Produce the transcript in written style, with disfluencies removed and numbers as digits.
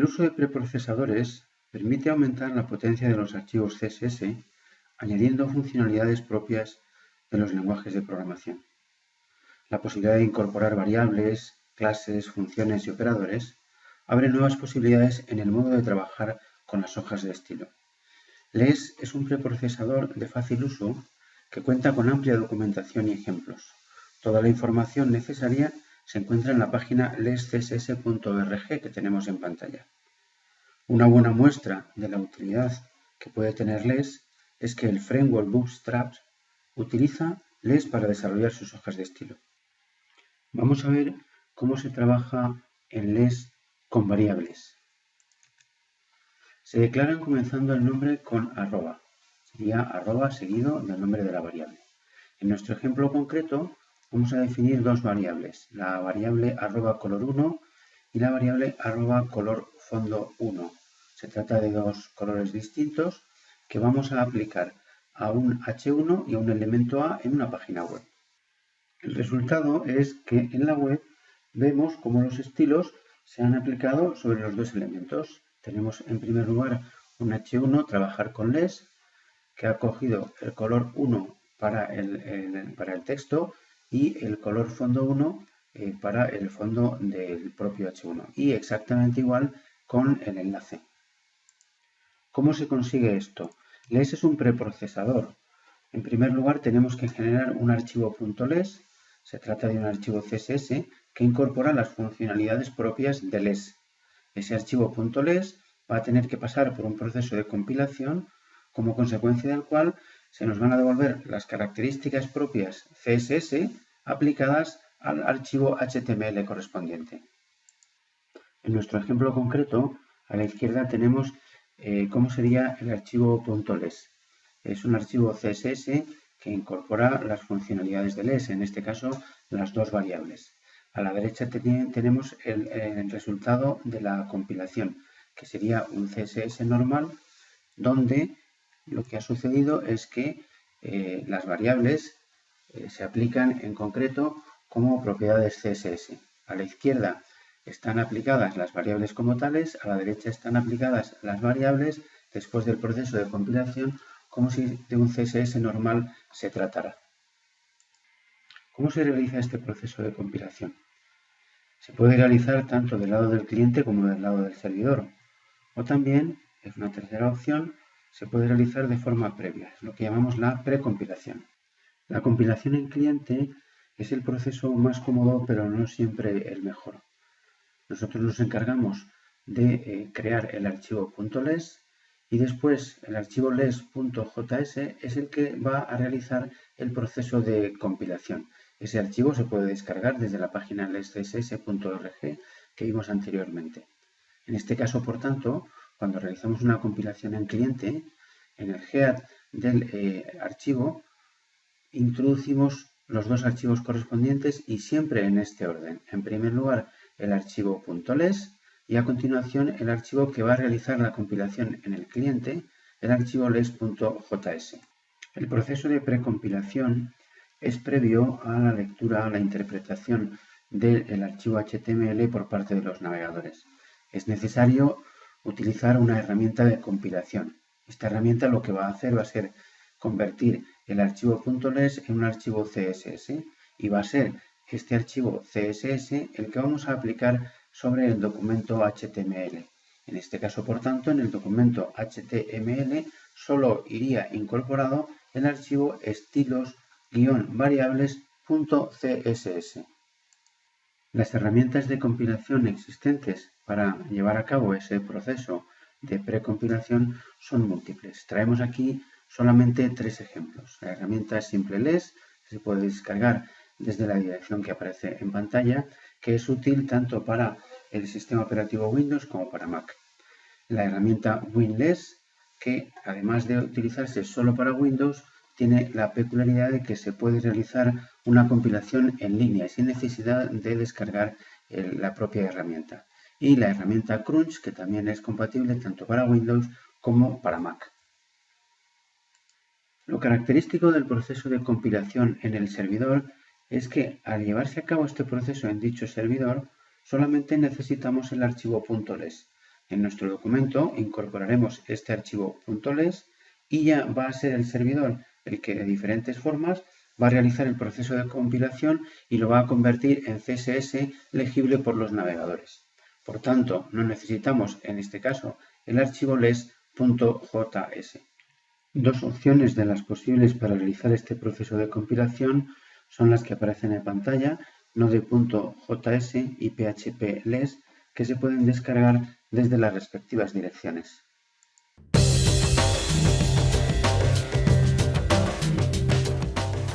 El uso de preprocesadores permite aumentar la potencia de los archivos CSS añadiendo funcionalidades propias de los lenguajes de programación. La posibilidad de incorporar variables, clases, funciones y operadores abre nuevas posibilidades en el modo de trabajar con las hojas de estilo. LES es un preprocesador de fácil uso que cuenta con amplia documentación y ejemplos. Toda la información necesaria se encuentra en la página lescss.org que tenemos en pantalla. Una buena muestra de la utilidad que puede tener LES es que el framework Bootstrap utiliza LES para desarrollar sus hojas de estilo. Vamos a ver cómo se trabaja en LES con variables. Se declaran comenzando el nombre con arroba. Sería arroba seguido del nombre de la variable. En nuestro ejemplo concreto vamos a definir dos variables, la variable arroba color1 y la variable arroba color fondo 1. Se trata de dos colores distintos que vamos a aplicar a un H1 y a un elemento A en una página web. El resultado es que en la web vemos cómo los estilos se han aplicado sobre los dos elementos. Tenemos en primer lugar un H1, trabajar con LES, que ha cogido el color 1 para el texto y el color fondo 1 para el fondo del propio H1. Y exactamente igual con el enlace. ¿Cómo se consigue esto? LES es un preprocesador. En primer lugar tenemos que generar un archivo .les. Se trata de un archivo CSS que incorpora las funcionalidades propias de LES. Ese archivo .les va a tener que pasar por un proceso de compilación, como consecuencia del cual se nos van a devolver las características propias CSS aplicadas al archivo HTML correspondiente. En nuestro ejemplo concreto, a la izquierda tenemos cómo sería el archivo .les. Es un archivo CSS que incorpora las funcionalidades de LES, en este caso las dos variables. A la derecha tenemos el resultado de la compilación, que sería un CSS normal, donde lo que ha sucedido es que las variables se aplican en concreto como propiedades CSS. A la izquierda están aplicadas las variables como tales, a la derecha están aplicadas las variables después del proceso de compilación, como si de un CSS normal se tratara. ¿Cómo se realiza este proceso de compilación? Se puede realizar tanto del lado del cliente como del lado del servidor. O también, es una tercera opción, se puede realizar de forma previa, es lo que llamamos la precompilación. La compilación en cliente es el proceso más cómodo, pero no siempre el mejor. Nosotros nos encargamos de crear el archivo .les y después el archivo les.js es el que va a realizar el proceso de compilación. Ese archivo se puede descargar desde la página lescss.org que vimos anteriormente. En este caso, por tanto, cuando realizamos una compilación en cliente, en el head del archivo introducimos los dos archivos correspondientes y siempre en este orden. En primer lugar, el archivo .les y a continuación el archivo que va a realizar la compilación en el cliente, el archivo les.js. El proceso de precompilación es previo a la lectura, a la interpretación del archivo HTML por parte de los navegadores. Es necesario utilizar una herramienta de compilación. Esta herramienta lo que va a hacer va a ser convertir el archivo .les en un archivo CSS y va a ser este archivo CSS el que vamos a aplicar sobre el documento HTML. En este caso, por tanto, en el documento HTML solo iría incorporado el archivo estilos-variables.css. Las herramientas de compilación existentes para llevar a cabo ese proceso de precompilación son múltiples. Traemos aquí solamente tres ejemplos. La herramienta SimpleLES se puede descargar desde la dirección que aparece en pantalla, que es útil tanto para el sistema operativo Windows como para Mac. La herramienta WinLES, que además de utilizarse solo para Windows, tiene la peculiaridad de que se puede realizar una compilación en línea sin necesidad de descargar la propia herramienta. Y la herramienta Crunch, que también es compatible tanto para Windows como para Mac. Lo característico del proceso de compilación en el servidor es que al llevarse a cabo este proceso en dicho servidor, solamente necesitamos el archivo .les. En nuestro documento incorporaremos este archivo .les y ya va a ser el servidor el que de diferentes formas va a realizar el proceso de compilación y lo va a convertir en CSS legible por los navegadores. Por tanto, no necesitamos en este caso el archivo les.js. Dos opciones de las posibles para realizar este proceso de compilación son las que aparecen en pantalla, node.js y php les, que se pueden descargar desde las respectivas direcciones.